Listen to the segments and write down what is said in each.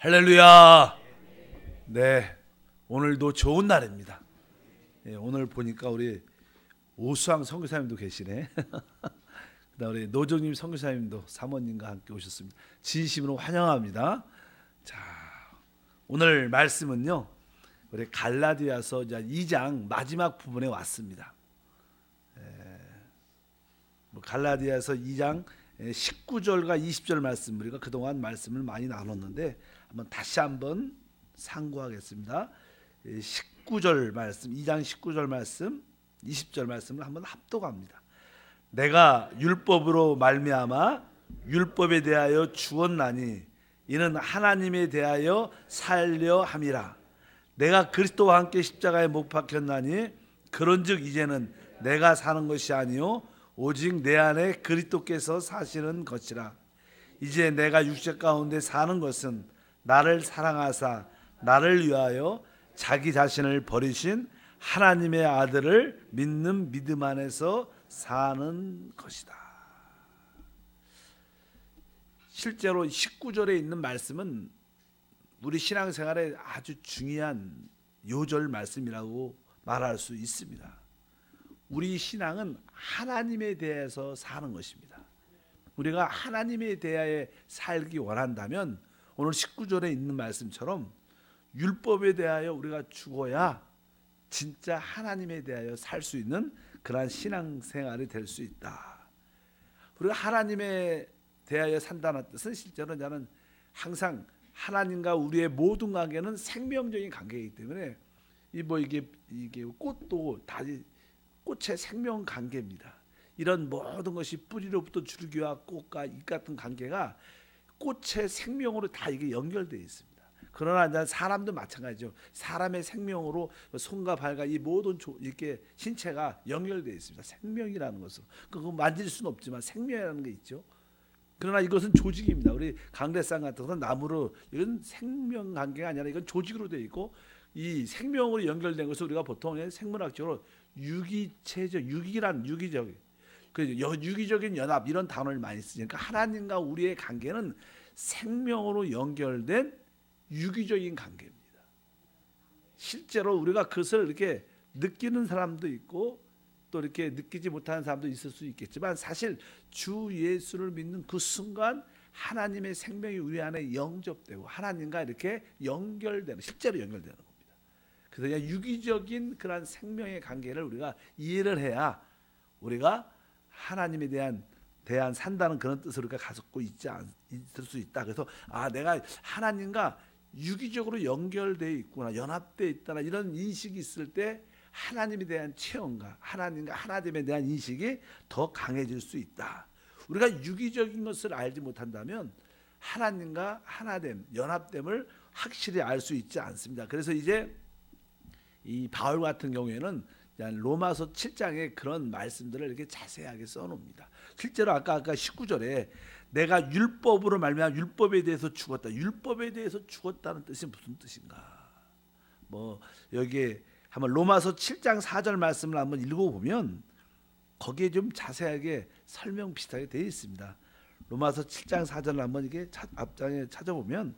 할렐루야. 네, 오늘도 좋은 날입니다. 오늘 보니까 우리 오수왕 선교사님도 계시네. 그다음 우리 노정님 선교사님도 사모님과 함께 오셨습니다. 진심으로 환영합니다. 자, 오늘 말씀은요, 우리 갈라디아서 2장 마지막 부분에 왔습니다. 갈라디아서 2장 19절과 20절 말씀, 우리가 그동안 말씀을 많이 나눴는데 다시 한번 상고하겠습니다. 19절 말씀, 2장 19절 말씀, 20절 말씀을 한번 합독합니다. 내가 율법으로 말미암아 율법에 대하여 죽었나니 이는 하나님에 대하여 살려 함이라. 내가 그리스도와 함께 십자가에 못 박혔나니 그런즉 이제는 내가 사는 것이 아니요 오직 내 안에 그리스도께서 사시는 것이라. 이제 내가 육체 가운데 사는 것은 나를 사랑하사 나를 위하여 자기 자신을 버리신 하나님의 아들을 믿는 믿음 안에서 사는 것이다. 실제로 19절에 있는 말씀은 우리 신앙생활에 아주 중요한 요절 말씀이라고 말할 수 있습니다. 우리 신앙은 하나님에 대해서 사는 것입니다. 우리가 하나님에 대하여 살기 원한다면 오늘 19절에 있는 말씀처럼 율법에 대하여 우리가 죽어야 진짜 하나님에 대하여 살 수 있는 그러한 신앙생활이 될 수 있다. 우리가 하나님에 대하여 산다는 뜻은 실제로 나는 항상 하나님과 우리의 모든 관계는 생명적인 관계이기 때문에 이게 꽃도 다 꽃의 생명 관계입니다. 이런 모든 것이 뿌리로부터 줄기와 꽃과 잎 같은 관계가 꽃의 생명으로 다 이게 연결되어 있습니다. 그러나 사람도 마찬가지죠. 사람의 생명으로 손과 발과 이 모든 이렇게 신체가 연결되어 있습니다. 생명이라는 것은 그거 만질 수는 없지만 생명이라는 게 있죠. 그러나 이것은 조직입니다. 우리 강대상 같은 것은 나무로 이건 생명 관계가 아니라 이건 조직으로 되어 있고 이 생명으로 연결된 것을 우리가 보통 생물학적으로 유기체적, 유기적인 연합 이런 단어를 많이 쓰니까 하나님과 우리의 관계는 생명으로 연결된 유기적인 관계입니다. 실제로 우리가 그것을 이렇게 느끼는 사람도 있고 또 이렇게 느끼지 못하는 사람도 있을 수 있겠지만 사실 주 예수를 믿는 그 순간 하나님의 생명이 우리 안에 영접되고 하나님과 이렇게 실제로 연결되는 겁니다. 그래서 유기적인 그런 생명의 관계를 우리가 이해를 해야 우리가 하나님에 대한 산다는 그런 뜻을 우리가 갖고 있을 수 있다. 그래서 내가 하나님과 유기적으로 연결되어 있구나, 연합되어 있다나 이런 인식이 있을 때 하나님에 대한 체험과 하나님에 대한 인식이 더 강해질 수 있다. 우리가 유기적인 것을 알지 못한다면 하나님과 하나됨, 연합됨을 확실히 알 수 있지 않습니다. 그래서 이제 이 바울 같은 경우에는 로마서 7장에 그런 말씀들을 이렇게 자세하게 써놓습니다. 실제로 아까 19절에 내가 율법으로 말미암아 율법에 대해서 죽었다. 율법에 대해서 죽었다는 뜻이 무슨 뜻인가? 여기에 한번 로마서 7장 4절 말씀을 한번 읽어보면 거기에 좀 자세하게 설명 비슷하게 되어 있습니다. 로마서 7장 4절을 한번 이게 앞장에 찾아보면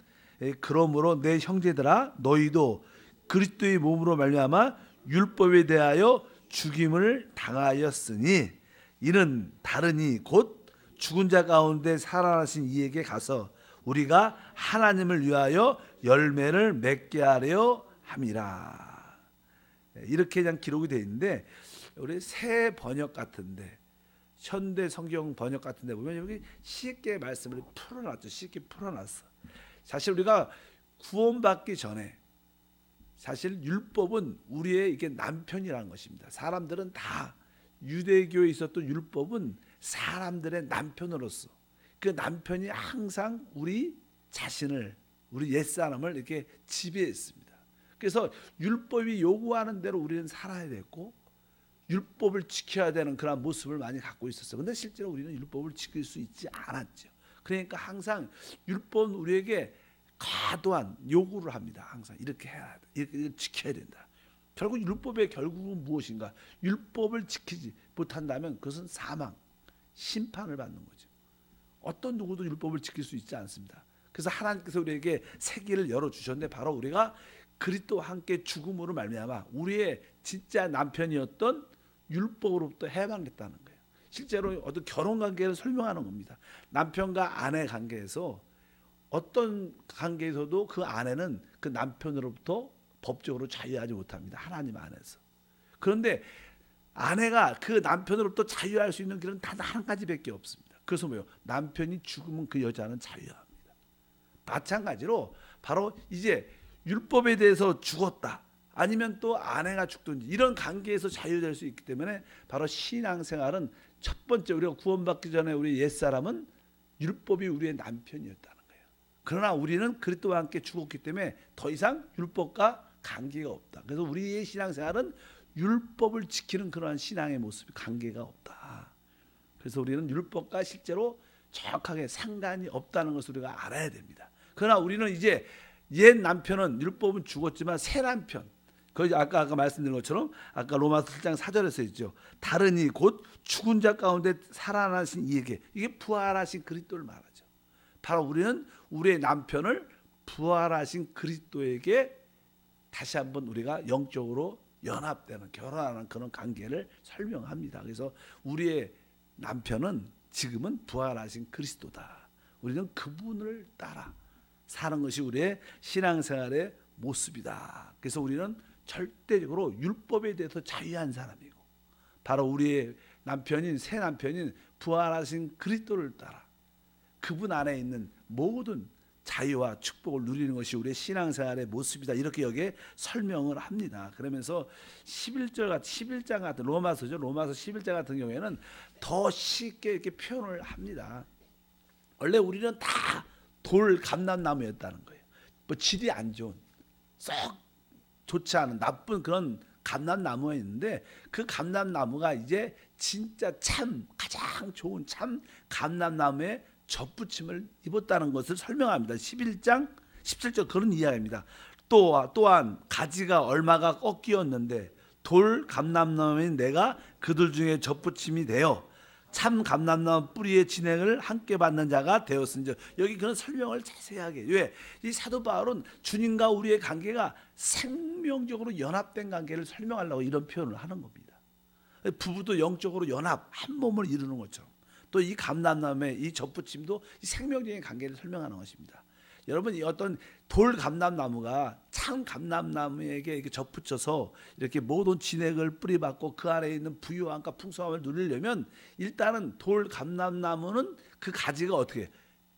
그러므로 내 형제들아 너희도 그리스도의 몸으로 말미암아 율법에 대하여 죽임을 당하였으니 이는 다르니 곧 죽은 자 가운데 살아나신 이에게 가서 우리가 하나님을 위하여 열매를 맺게 하려 함이라. 이렇게 그냥 기록이 되어 있는데 우리 새 번역 같은데 현대 성경 번역 같은데 보면 여기 쉽게 말씀을 풀어놨죠. 쉽게 풀어놨어. 사실 우리가 구원받기 전에 사실 율법은 우리의 이게 남편이라는 것입니다. 사람들은 다 유대교에 있었던 율법은 사람들의 남편으로서 그 남편이 항상 우리 자신을 우리 옛사람을 이렇게 지배했습니다. 그래서 율법이 요구하는 대로 우리는 살아야 됐고 율법을 지켜야 되는 그런 모습을 많이 갖고 있었어요. 그런데 실제로 우리는 율법을 지킬 수 있지 않았죠. 그러니까 항상 율법은 우리에게 과도한 요구를 합니다. 항상 이렇게 해야 돼. 이렇게 지켜야 된다. 결국 율법의 결국은 무엇인가? 율법을 지키지 못한다면 그것은 사망, 심판을 받는 거죠. 어떤 누구도 율법을 지킬 수 있지 않습니다. 그래서 하나님께서 우리에게 세계를 열어주셨는데 바로 우리가 그리스도와 함께 죽음으로 말미암아 우리의 진짜 남편이었던 율법으로부터 해방됐다는 거예요. 실제로 어떤 결혼관계를 설명하는 겁니다. 남편과 아내 관계에서 어떤 관계에서도 그 아내는 그 남편으로부터 법적으로 자유하지 못합니다. 하나님 안에서. 그런데 아내가 그 남편으로부터 자유할 수 있는 길은 단 한 가지밖에 없습니다. 그래서 뭐요? 남편이 죽으면 그 여자는 자유합니다. 마찬가지로 바로 이제 율법에 대해서 죽었다. 아니면 또 아내가 죽든지 이런 관계에서 자유될 수 있기 때문에 바로 신앙생활은 첫 번째 우리가 구원받기 전에 우리 옛사람은 율법이 우리의 남편이었다는 거예요. 그러나 우리는 그리스도와 함께 죽었기 때문에 더 이상 율법과 관계가 없다. 그래서 우리의 신앙생활은 율법을 지키는 그러한 신앙의 모습이 관계가 없다. 그래서 우리는 율법과 실제로 정확하게 상관이 없다는 것을 우리가 알아야 됩니다. 그러나 우리는 이제 옛 남편은 율법은 죽었지만 새 남편, 그 아까 말씀드린 것처럼 아까 로마서 7장 4절에서 있죠. 다르니 곧 죽은 자 가운데 살아나신 이에게, 이게 부활하신 그리스도를 말하죠. 바로 우리는 우리의 남편을 부활하신 그리스도에게 다시 한번 우리가 영적으로 연합되는, 결혼하는 그런 관계를 설명합니다. 그래서 우리의 남편은 지금은 부활하신 그리스도다. 우리는 그분을 따라 사는 것이 우리의 신앙생활의 모습이다. 그래서 우리는 절대적으로 율법에 대해서 자유한 사람이고 바로 우리의 남편인 새 남편인 부활하신 그리스도를 따라 그분 안에 있는 모든 자유와 축복을 누리는 것이 우리의 신앙생활의 모습이다. 이렇게 여기에 설명을 합니다. 그러면서 11장 같은 로마서죠. 로마서 11장 같은 경우에는 더 쉽게 이렇게 표현을 합니다. 원래 우리는 다 돌 감람나무였다는 거예요. 뭐 질이 안 좋은, 썩 좋지 않은 나쁜 그런 감람나무가 있는데 그 감람나무가 이제 진짜 참 가장 좋은 참 감람나무의 접붙임을 입었다는 것을 설명합니다. 11장 17절 그런 이야기입니다. 또한 가지가 얼마가 꺾이었는데 돌 감람나무인 내가 그들 중에 접붙임이 되어 참 감람나무 뿌리의 진행을 함께 받는 자가 되었은지, 여기 그런 설명을 자세하게. 왜? 이 사도 바울은 주님과 우리의 관계가 생명적으로 연합된 관계를 설명하려고 이런 표현을 하는 겁니다. 부부도 영적으로 연합, 한 몸을 이루는 것처럼 또 이 감람나무의 이 접붙임도 이 생명적인 관계를 설명하는 것입니다. 여러분, 이 어떤 돌 감람나무가 참 감람나무에게 이렇게 접붙여서 이렇게 모든 진액을 뿌리받고 그 안에 있는 부유함과 풍성함을 누리려면 일단은 돌 감람나무는 그 가지가 어떻게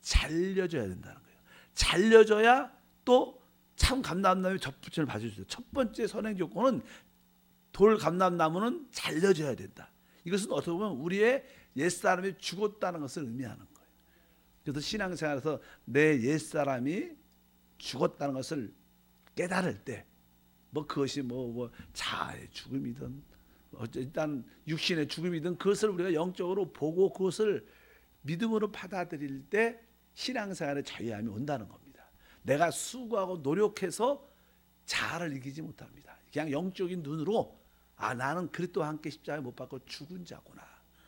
잘려져야 된다는 거예요. 잘려져야 또 참 감람나무의 접붙임을 받을 수 있어요. 첫 번째 선행 조건은 돌 감람나무는 잘려져야 된다. 이것은 어떻게 보면 우리의 옛사람이 죽었다는 것을 의미하는 거예요. 그래서 신앙생활에서 내 옛사람이 죽었다는 것을 깨달을 때, 뭐 그것이 뭐 자아의 죽음이든 일단 육신의 죽음이든 그것을 우리가 영적으로 보고 그것을 믿음으로 받아들일 때 신앙생활의 자유함이 온다는 겁니다. 내가 수고하고 노력해서 자아를 이기지 못합니다. 그냥 영적인 눈으로 나는 그리스도와 함께 십자가에 못 박고 죽은 자구나.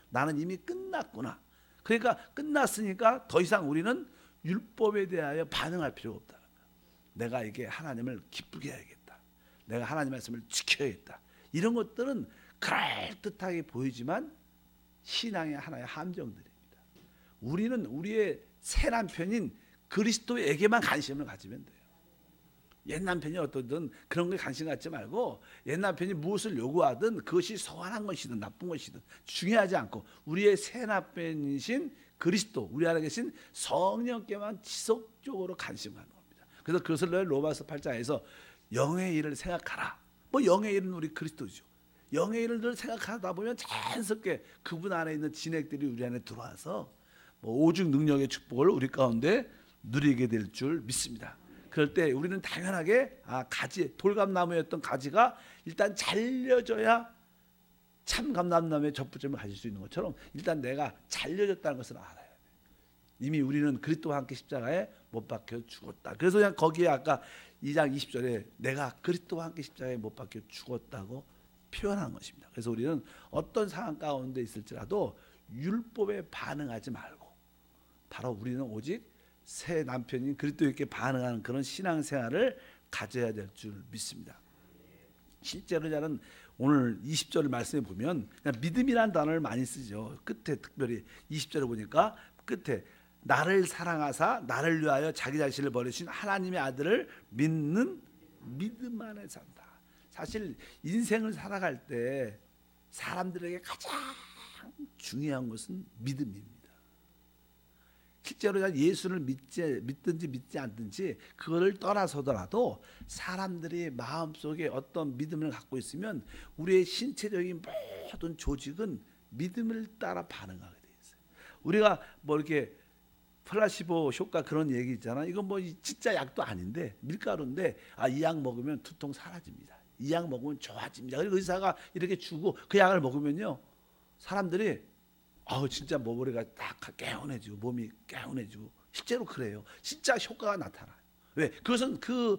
나는 이미 끝났구나. 그러니까 끝났으니까 더 이상 우리는 율법에 대하여 반응할 필요가 없다는 거야. 내가 이게 하나님을 기쁘게 해야겠다. 내가 하나님 말씀을 지켜야겠다. 이런 것들은 그럴듯하게 보이지만 신앙의 하나의 함정들입니다. 우리는 우리의 새 남편인 그리스도에게만 관심을 가지면 돼요. 옛 남편이 어떠든 그런 게 관심 갖지 말고 옛 남편이 무엇을 요구하든 그것이 선한 것이든 나쁜 것이든 중요하지 않고 우리의 새 남편이신 그리스도, 우리 안에 계신 성령께만 지속적으로 관심하는 겁니다. 그래서 그것을 로마서 8장에서 영의 일을 생각하라. 뭐 영의 일은 우리 그리스도죠. 영의 일을 늘 생각하다 보면 자연스럽게 그분 안에 있는 진액들이 우리 안에 들어와서 뭐 오직 능력의 축복을 우리 가운데 누리게 될 줄 믿습니다. 그럴 때 우리는 당연하게 가지, 돌감나무였던 가지가 일단 잘려져야 참 감람나무의 접붙임을 가질 수 있는 것처럼 일단 내가 잘려졌다는 것을 알아야 돼. 이미 우리는 그리스도와 함께 십자가에 못 박혀 죽었다. 그래서 그냥 거기에 아까 2장 20절에 내가 그리스도와 함께 십자가에 못 박혀 죽었다고 표현한 것입니다. 그래서 우리는 어떤 상황 가운데 있을지라도 율법에 반응하지 말고 바로 우리는 오직 새 남편인 그리스도에게 반응하는 그런 신앙생활을 가져야 될 줄 믿습니다. 실제로 저는 오늘 20절 말씀에 보면 그냥 믿음이라는 단어를 많이 쓰죠. 끝에 특별히 20절에 보니까 끝에 나를 사랑하사 나를 위하여 자기 자신을 버리신 하나님의 아들을 믿는 믿음 안에 산다. 사실 인생을 살아갈 때 사람들에게 가장 중요한 것은 믿음입니다. 실제로 예수를 믿든지 믿지 않든지 그거를 떠나서더라도 사람들이 마음속에 어떤 믿음을 갖고 있으면 우리의 신체적인 모든 조직은 믿음을 따라 반응하게 돼 있어요. 우리가 뭐 이렇게 플라시보 효과 그런 얘기 있잖아. 이건 뭐 진짜 약도 아닌데 밀가루인데 이 약 먹으면 두통 사라집니다. 이 약 먹으면 좋아집니다. 그리고 의사가 이렇게 주고 그 약을 먹으면요 사람들이 진짜 머리가 딱 개운해지고 몸이 개운해지고 실제로 그래요. 진짜 효과가 나타나요. 왜? 그것은 그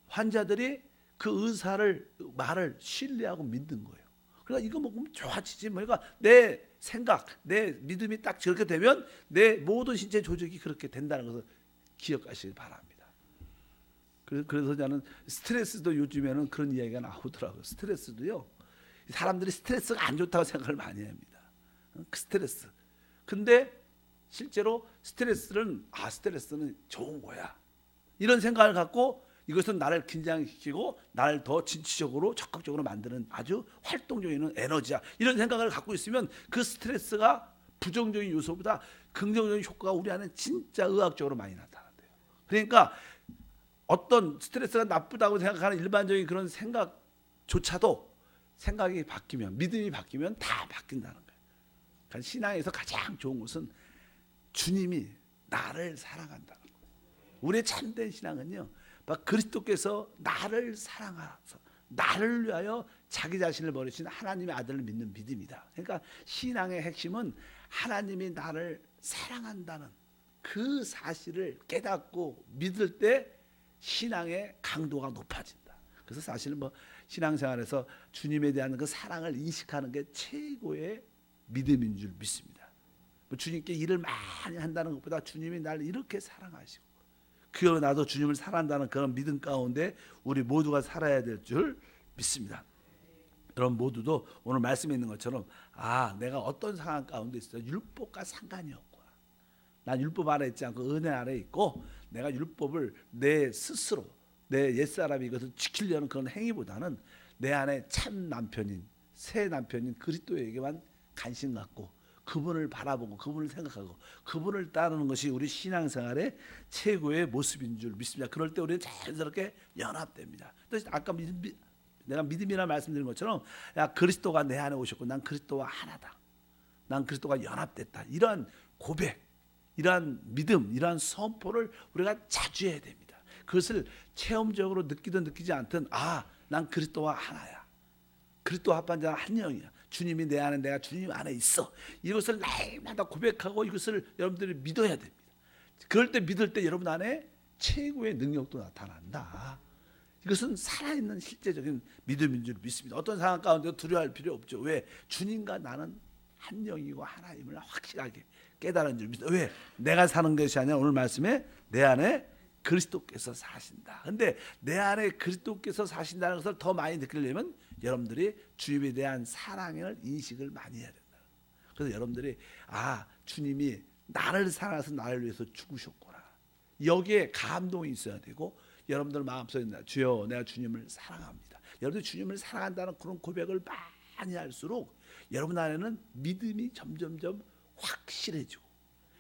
환자들이 그 의사를 말을 신뢰하고 믿는 거예요. 그러니까 이거 먹으면 좋아지지. 그러니까 내 생각, 내 믿음이 딱 저렇게 되면 내 모든 신체 조직이 그렇게 된다는 것을 기억하시길 바랍니다. 그래서 저는 스트레스도 요즘에는 그런 이야기가 나오더라고요. 스트레스도요. 사람들이 스트레스가 안 좋다고 생각을 많이 합니다. 스트레스. 근데 실제로 스트레스는 좋은 거야. 이런 생각을 갖고 이것은 나를 긴장시키고 나를 더 진취적으로 적극적으로 만드는 아주 활동적인 에너지야. 이런 생각을 갖고 있으면 그 스트레스가 부정적인 요소보다 긍정적인 효과가 우리 안에 진짜 의학적으로 많이 나타난대요. 그러니까 어떤 스트레스가 나쁘다고 생각하는 일반적인 그런 생각조차도 생각이 바뀌면 믿음이 바뀌면 다 바뀐다는 거예요. 그러니까 신앙에서 가장 좋은 것은 주님이 나를 사랑한다는 거예요. 우리의 참된 신앙은요, 그리스도께서 나를 사랑하셔서 나를 위하여 자기 자신을 버리신 하나님의 아들을 믿는 믿음이다. 그러니까 신앙의 핵심은 하나님이 나를 사랑한다는 그 사실을 깨닫고 믿을 때 신앙의 강도가 높아진다. 그래서 사실은 신앙생활에서 주님에 대한 그 사랑을 인식하는 게 최고의 믿음인 줄 믿습니다. 주님께 일을 많이 한다는 것보다 주님이 나를 이렇게 사랑하시고 그여 나도 주님을 사랑한다는 그런 믿음 가운데 우리 모두가 살아야 될 줄 믿습니다. 여러분 모두도 오늘 말씀에 있는 것처럼 내가 어떤 상황 가운데 있어 율법과 상관이 없구나. 난 율법 아래 있지 않고 은혜 아래 있고 내가 율법을 내 스스로 내 옛사람이 이것을 지키려는 그런 행위보다는 내 안에 참 남편인 새 남편인 그리스도에게만 관심 갖고 그분을 바라보고 그분을 생각하고 그분을 따르는 것이 우리 신앙생활의 최고의 모습인 줄 믿습니다. 그럴 때 우리는 자연스럽게 연합됩니다. 또 아까 내가 믿음이라 말씀드린 것처럼 그리스도가 내 안에 오셨고 난 그리스도와 하나다. 난 그리스도가 연합됐다. 이러한 고백, 이러한 믿음, 이러한 선포를 우리가 자주 해야 됩니다. 그것을 체험적으로 느끼든 느끼지 않든 난 그리스도와 하나야. 그리스도 합한 자는 한 영이야. 주님이 내 안에 내가 주님 안에 있어. 이것을 날마다 고백하고 이것을 여러분들이 믿어야 됩니다. 그럴 때 믿을 때 여러분 안에 최고의 능력도 나타난다. 이것은 살아있는 실제적인 믿음인 줄 믿습니다. 어떤 상황 가운데 두려워할 필요 없죠. 왜? 주님과 나는 한 영이고 하나임을 확실하게 깨달은 줄 믿습니다. 왜? 내가 사는 것이 아니라 오늘 말씀에 내 안에 그리스도께서 사신다. 근데 내 안에 그리스도께서 사신다는 것을 더 많이 느끼려면 여러분들이 주님에 대한 사랑을 인식을 많이 해야 된다. 그래서 여러분들이 주님이 나를 사랑해서 나를 위해서 죽으셨구나. 여기에 감동이 있어야 되고 여러분들 마음속에 주여 내가 주님을 사랑합니다. 여러분들이 주님을 사랑한다는 그런 고백을 많이 할수록 여러분 안에는 믿음이 점점점 확실해지고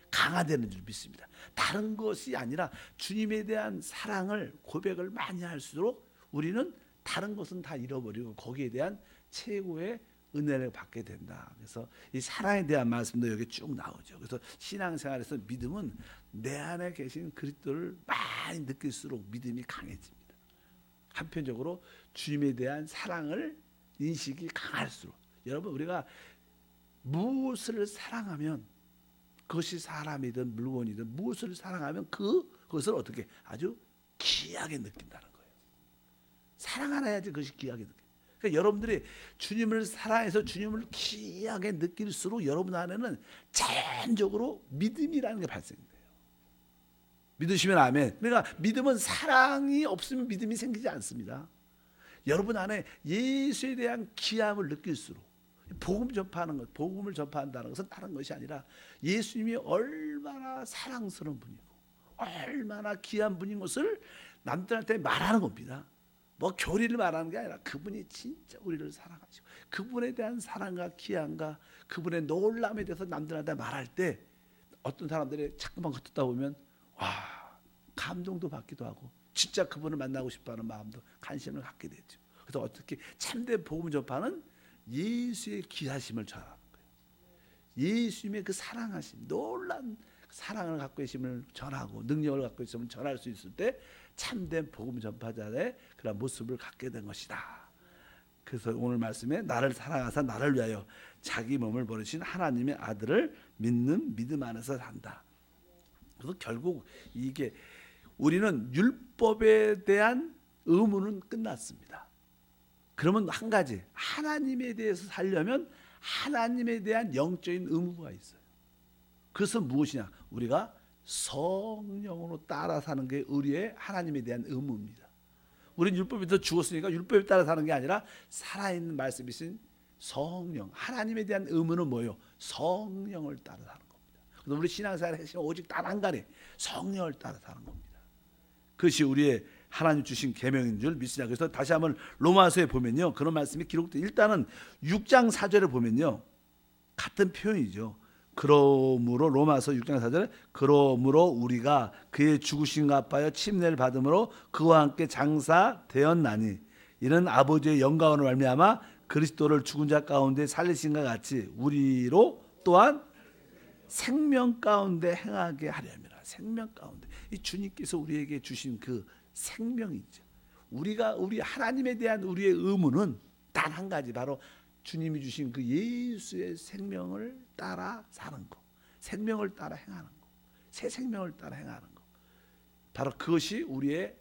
강화되는 줄 믿습니다. 다른 것이 아니라 주님에 대한 사랑을 고백을 많이 할수록 우리는 다른 것은 다 잃어버리고 거기에 대한 최고의 은혜를 받게 된다. 그래서 이 사랑에 대한 말씀도 여기 쭉 나오죠. 그래서 신앙생활에서 믿음은 내 안에 계신 그리스도를 많이 느낄수록 믿음이 강해집니다. 한편적으로 주님에 대한 사랑을 인식이 강할수록 여러분 우리가 무엇을 사랑하면 그것이 사람이든 물건이든 무엇을 사랑하면 그것을 어떻게 아주 귀하게 느낀다는 거예요. 사랑 하나 해야지 그것이 귀하게 느껴요. 그러니까 여러분들이 주님을 사랑해서 주님을 귀하게 느낄수록 여러분 안에는 자연적으로 믿음이라는 게 발생돼요. 믿으시면 아멘. 그러니까 믿음은 사랑이 없으면 믿음이 생기지 않습니다. 여러분 안에 예수에 대한 귀함을 느낄수록 복음 전파하는 것, 복음을 전파한다는 것은 다른 것이 아니라 예수님이 얼마나 사랑스러운 분이고 얼마나 귀한 분인 것을 남들한테 말하는 겁니다. 뭐 교리를 말하는 게 아니라 그분이 진짜 우리를 사랑하시고 그분에 대한 사랑과 귀함과 그분의 놀람에 대해서 남들한테 말할 때 어떤 사람들이 자꾸만 겉듣다 보면 와, 감동도 받기도 하고 진짜 그분을 만나고 싶어하는 마음도 관심을 갖게 되죠. 그래서 어떻게 참된 복음 전파는 예수의 귀하심을 전하는 거예요. 예수님의 그 사랑하심, 놀란 사랑을 갖고 계심을 전하고 능력을 갖고 있음을 전할 수 있을 때 참된 복음 전파자의 그런 모습을 갖게 된 것이다. 그래서 오늘 말씀에 나를 사랑하사 나를 위하여 자기 몸을 버리신 하나님의 아들을 믿는 믿음 안에서 산다. 그래서 결국 이게 우리는 율법에 대한 의무는 끝났습니다. 그러면 한 가지, 하나님에 대해서 살려면 하나님에 대한 영적인 의무가 있어요. 그것은 무엇이냐? 우리가 성령으로 따라 사는 게 우리의 하나님에 대한 의무입니다. 우리는 율법에서 죽었으니까 율법에 따라 사는 게 아니라 살아있는 말씀이신 성령, 하나님에 대한 의무는 뭐예요? 성령을 따라 사는 겁니다. 그래서 우리 신앙생활의 핵심은 오직 단 한 가지, 성령을 따라 사는 겁니다. 그것이 우리의 하나님 주신 계명인 줄 믿으시냐. 그래서 다시 한번 로마서에 보면요, 그런 말씀이 기록돼. 일단은 6장 4절에 보면요, 같은 표현이죠. 그러므로 로마서 6장 4절에 그러므로 우리가 그의 죽으심과 합하여 침례를 받음으로 그와 함께 장사되었나니 이는 아버지의 영광으로 말미암아 그리스도를 죽은 자 가운데 살리신과 같이 우리로 또한 생명 가운데 행하게 하려니라. 생명 가운데 이 주님께서 우리에게 주신 그 생명이죠. 우리가 우리 하나님에 대한 우리의 의무는 단 한 가지, 바로 주님이 주신 그 예수의 생명을 따라 사는 것, 생명을 따라 행하는 것, 새 생명을 따라 행하는 것, 바로 그것이 우리의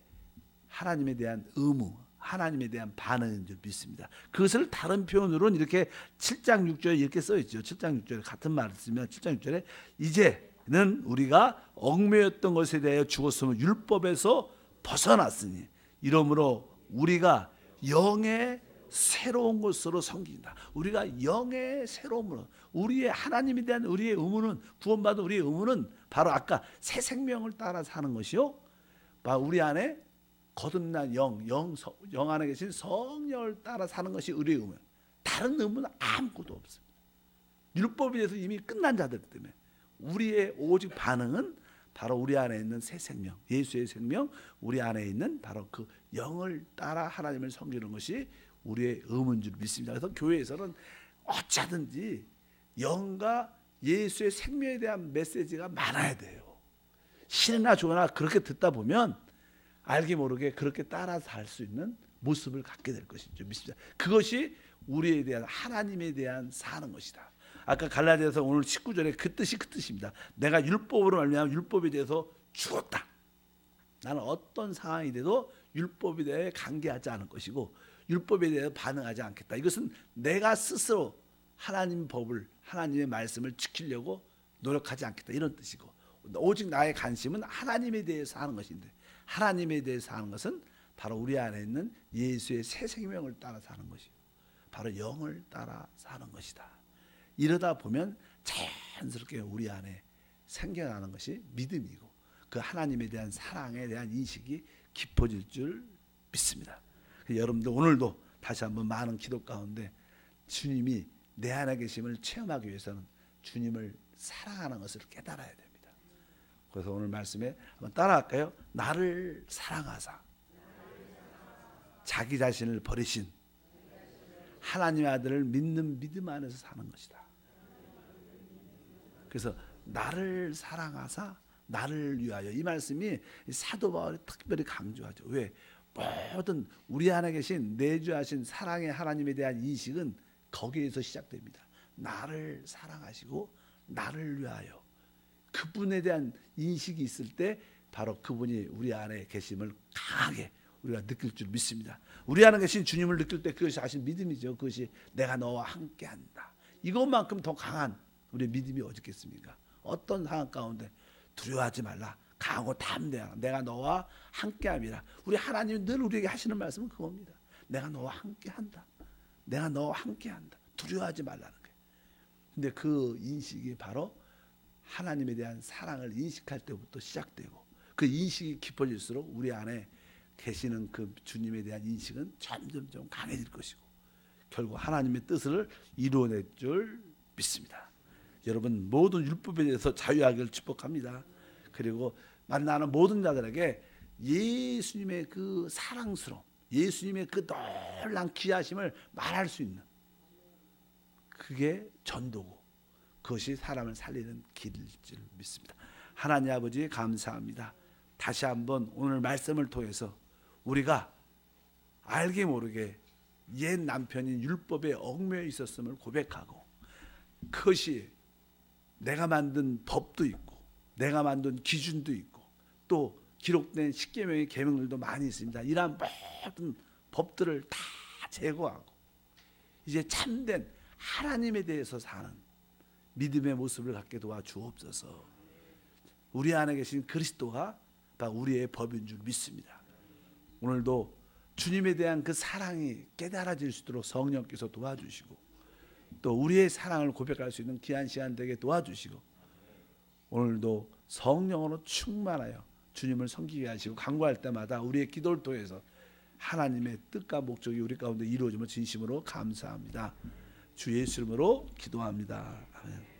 하나님에 대한 의무, 하나님에 대한 반응인 줄 믿습니다. 그것을 다른 표현으로는 이렇게 7장 6절에 이렇게 써 있죠. 7장 6절에 같은 말을 쓰면 7장 6절에 이제는 우리가 얽매였던 것에 대하여 죽었으면 율법에서 벗어났으니 이러므로 우리가 영의 새로운 것으로 섬긴다. 우리가 영의 새로움으로 우리의 하나님에 대한 우리의 의무는, 구원받은 우리의 의무는 바로 아까 새 생명을 따라 사는 것이요, 바로 우리 안에 거듭난 영 안에 계신 성령을 따라 사는 것이 우리의 의무예요. 다른 의무는 아무것도 없습니다. 율법에 대해서 이미 끝난 자들 때문에 우리의 오직 반응은 바로 우리 안에 있는 새 생명, 예수의 생명, 우리 안에 있는 바로 그 영을 따라 하나님을 섬기는 것이 우리의 의무인 줄 믿습니다. 그래서 교회에서는 어쩌든지 영과 예수의 생명에 대한 메시지가 많아야 돼요. 신이나 조나 그렇게 듣다 보면 알게 모르게 그렇게 따라서 할 수 있는 모습을 갖게 될 것이죠. 믿습니다. 그것이 우리에 대한, 하나님에 대한 사는 것이다. 아까 갈라디아서 오늘 19절에 그 뜻이 그 뜻입니다. 내가 율법으로 말미암아 율법에 대해서 죽었다. 나는 어떤 상황이 돼도 율법에 대해 관계하지 않을 것이고 율법에 대해 반응하지 않겠다. 이것은 내가 스스로 하나님의 법을, 하나님의 말씀을 지키려고 노력하지 않겠다, 이런 뜻이고, 오직 나의 관심은 하나님에 대해서 하는 것인데, 하나님에 대해서 하는 것은 바로 우리 안에 있는 예수의 새 생명을 따라 사는 것이고 바로 영을 따라 사는 것이다. 이러다 보면 자연스럽게 우리 안에 생겨나는 것이 믿음이고 그 하나님에 대한 사랑에 대한 인식이 깊어질 줄 믿습니다. 여러분들 오늘도 다시 한번 많은 기도 가운데 주님이 내 안에 계심을 체험하기 위해서는 주님을 사랑하는 것을 깨달아야 됩니다. 그래서 오늘 말씀에 한번 따라할까요? 나를 사랑하사 자기 자신을 버리신 하나님의 아들을 믿는 믿음 안에서 사는 것이다. 그래서 나를 사랑하사 나를 위하여, 이 말씀이 사도 바울이 특별히 강조하죠. 왜? 모든 우리 안에 계신 내주하신 사랑의 하나님에 대한 인식은 거기에서 시작됩니다. 나를 사랑하시고 나를 위하여, 그분에 대한 인식이 있을 때 바로 그분이 우리 안에 계심을 강하게 우리가 느낄 줄 믿습니다. 우리 안에 계신 주님을 느낄 때 그것이 사실 믿음이죠. 그것이 내가 너와 함께한다. 이것만큼 더 강한 우리의 믿음이 어디 있겠습니까? 어떤 상황 가운데 두려워하지 말라, 강하고 담대하라. 내가 너와 함께함이라. 우리 하나님이 늘 우리에게 하시는 말씀은 그겁니다. 내가 너와 함께한다. 내가 너와 함께한다. 두려워하지 말라는 거예요. 근데 그 인식이 바로 하나님에 대한 사랑을 인식할 때부터 시작되고, 그 인식이 깊어질수록 우리 안에 계시는 그 주님에 대한 인식은 점점 강해질 것이고, 결국 하나님의 뜻을 이루어낼 줄 믿습니다. 여러분 모든 율법에 대해서 자유하기를 축복합니다. 그리고 만나는 모든 자들에게 예수님의 그 사랑스러움, 예수님의 그 놀란 귀하심을 말할 수 있는, 그게 전도고 그것이 사람을 살리는 길일 줄 믿습니다. 하나님 아버지 감사합니다. 다시 한번 오늘 말씀을 통해서 우리가 알게 모르게 옛 남편인 율법에 얽매여 있었음을 고백하고, 그것이 내가 만든 법도 있고 내가 만든 기준도 있고 또 기록된 십계명의 계명들도 많이 있습니다. 이러한 모든 법들을 다 제거하고 이제 참된 하나님에 대해서 사는 믿음의 모습을 갖게 도와주옵소서. 우리 안에 계신 그리스도가 바로 우리의 법인 줄 믿습니다. 오늘도 주님에 대한 그 사랑이 깨달아질 수 있도록 성령께서 도와주시고, 또 우리의 사랑을 고백할 수 있는 귀한 시간 되게 도와주시고, 오늘도 성령으로 충만하여 주님을 섬기게 하시고, 간구할 때마다 우리의 기도를 통해서 하나님의 뜻과 목적이 우리 가운데 이루어지면 진심으로 감사합니다. 주 예수 이름으로 기도합니다. 아멘.